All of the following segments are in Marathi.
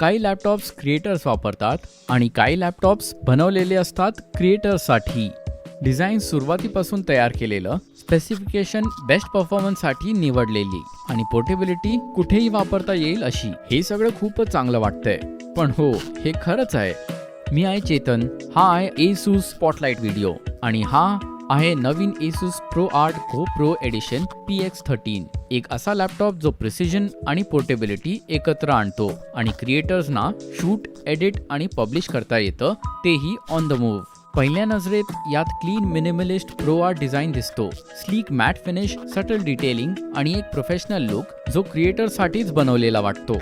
काही लॅपटॉप्स क्रिएटर्स वापरतात आणि काही लॅपटॉप्स बनवलेले असतात क्रिएटर्ससाठी. डिझाईन सुरुवातीपासून तयार केलेलं, स्पेसिफिकेशन बेस्ट परफॉर्मन्ससाठी निवडलेली आणि पोर्टेबिलिटी कुठेही वापरता येईल अशी. हे सगळं खूपच चांगलं वाटतंय. पण हो, हे खरंच आहे. मी आहे चेतन, हा आहे ASUS स्पॉटलाइट व्हिडिओ आणि हा आहे नवीन ASUS ProArt Go Pro Edition PX13. एक असा लॅपटॉप जो प्रिसिजन आणि पोर्टेबिलिटी एकत्र आणतो आणि क्रिएटर्सना शूट, एडिट आणि पब्लिश करता येतं, तेही ऑन द मूव्ह. पहिल्या नजरेत यात क्लीन मिनिमलिस्ट ProArt डिझाईन दिसतो. Sleek matte finish, subtle detailing आणि एक प्रोफेशनल लुक जो क्रिएटरसाठीच बनवलेला वाटतो.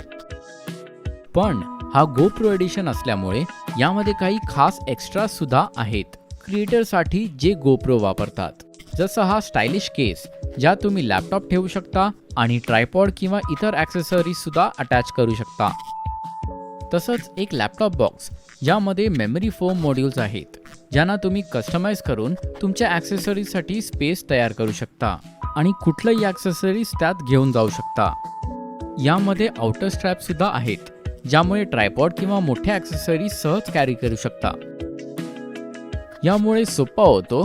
पण हा Go Pro एडिशन असल्यामुळे यामध्ये काही खास एक्स्ट्रा सुद्धा आहेत क्रिएटरसाठी जे Go Pro वापरतात. जसं हा स्टायलिश केस ज्यात तुम्ही लॅपटॉप ठेवू शकता आणि ट्रायपॉड किंवा इतर ॲक्सेसरीज सुद्धा अटॅच करू शकता. तसंच एक लॅपटॉप बॉक्स ज्यामध्ये मेमरी फोम मॉड्यूल्स आहेत, ज्यांना तुम्ही कस्टमाइज करून तुमच्या ॲक्सेसरीजसाठी स्पेस तयार करू शकता आणि कुठलंही ॲक्सेसरीज त्यात घेऊन जाऊ शकता. यामध्ये आउटर स्ट्रॅप सुद्धा आहेत, ज्यामुळे ट्रायपॉड किंवा मोठ्या ॲक्सेसरीज सहज कॅरी करू शकता. यामुळे सोपा होतो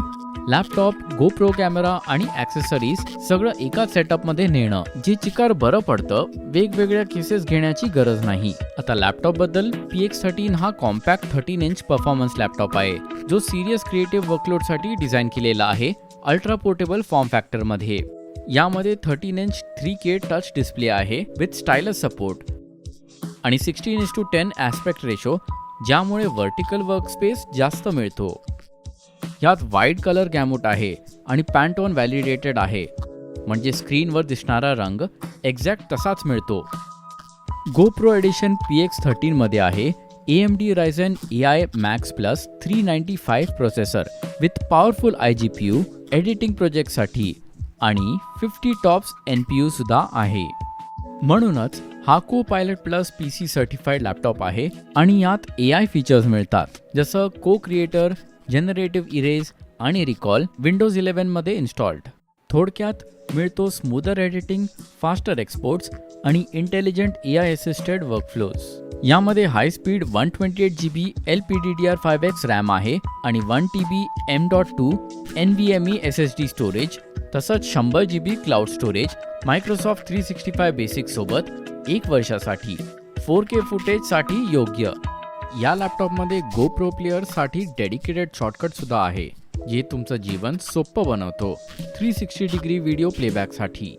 लॅपटॉप, Go Pro कॅमेरा आणि ॲक्सेसरीज सगळं एकाच सेटअपमध्ये नेणं, जे चिकार बरं पडतं. वेगवेगळ्या केसेस घेण्याची गरज नाही. आता लॅपटॉपबद्दल, PX13 हा कॉम्पॅक्ट 13 इंच परफॉर्मन्स लॅपटॉप आहे, जो सिरियस क्रिएटिव्ह वर्कलोडसाठी डिझाईन केलेला आहे. अल्ट्रा पोर्टेबल फॉर्म फॅक्टरमध्ये. यामध्ये 13 इंच 3K टच डिस्प्ले आहे विथ स्टायलस सपोर्ट आणि 16:10 ॲस्पेक्ट रेशो, ज्यामुळे व्हर्टिकल वर्कस्पेस जास्त मिळतो. यात व्हाईट कलर गॅमूट आहे आणि पॅन्टोन व्हॅलिडेटेड आहे, म्हणजे स्क्रीनवर दिसणारा रंग एक्झॅक्ट तसाच मिळतो. Go Pro एडिशन PX13 मध्ये आहे AMD Ryzen AI Max Plus 395 processor with powerful iGPU editing प्रोजेक्टसाठी आणि 50 टॉप्स NPU सुद्धा आहे. म्हणूनच हा Co-Pilot Plus PC certified laptop आहे आणि यात AI फीचर्स मिळतात, जसं Co-Creator, जनरेटिव्ह इरेज आणि रिकॉल विंडोज 11 मध्ये इन्स्टॉल्ड. थोडक्यात मिळतो स्मूदर एडिटिंग, फास्टर एक्सपोर्ट्स आणि इंटेलिजंट AI असिस्टेड वर्कफ्लोज. यामध्ये high speed 128GB LPDDR5X RAM आहे आणि 1TB M.2 NVMe SSD storage, तसंच 100GB cloud storage Microsoft 365 basic सोबत 1 वर्षासाठी. 4K फुटेजसाठी योग्य. या लॅपटॉपमध्ये Go Pro प्लेयरसाठी डेडिकेटेड शॉर्टकट सुद्धा आहे, जे तुमचं जीवन सोपं बनवतो. 360 डिग्री व्हिडिओ प्लेबॅकसाठी.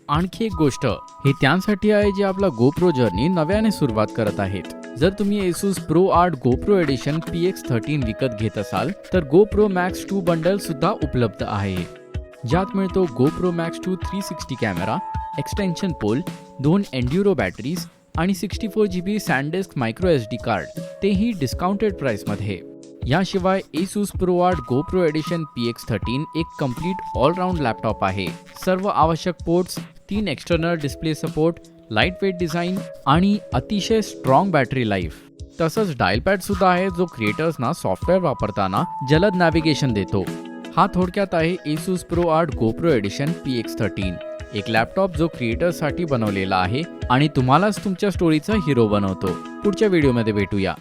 आणखी एक गोष्ट, हे त्यांसाठी आहे जे आपला Go Pro जर्नी नव्याने सुरुवात करत आहेत. जर तुम्ही ASUS ProArt Go Pro edition PX13 विकत घेत असाल तर Go Pro Max 2 बंडल सुद्धा उपलब्ध आहे, ज्यात मिळतो Go Pro Max 2 360 camera, extension pole, 2 Enduro batteries आणि 64GB SanDisk micro SD card, तेही डिस्काउंटेड प्राइसमध्ये. याशिवाय ASUS ProArt Go Pro edition PX13 एक कम्प्लीट ऑलराऊंड लॅपटॉप आहे. सर्व आवश्यक ports, 3 external display support, light weight design आणि अतिशय स्ट्रॉंग बॅटरी लाईफ. तसंच डायलपॅड सुद्धा आहे, जो क्रिएटर्सना सॉफ्टवेअर वापरताना जलद नॅव्हिगेशन देतो. हा थोडक्यात आहे ASUS ProArt Go Pro edition PX13, एक लॅपटॉप जो क्रिएटर्ससाठी बनवलेला आहे आणि तुम्हालाच तुमच्या स्टोरीचा हिरो बनवतो. पुढच्या व्हिडिओमध्ये भेटूया.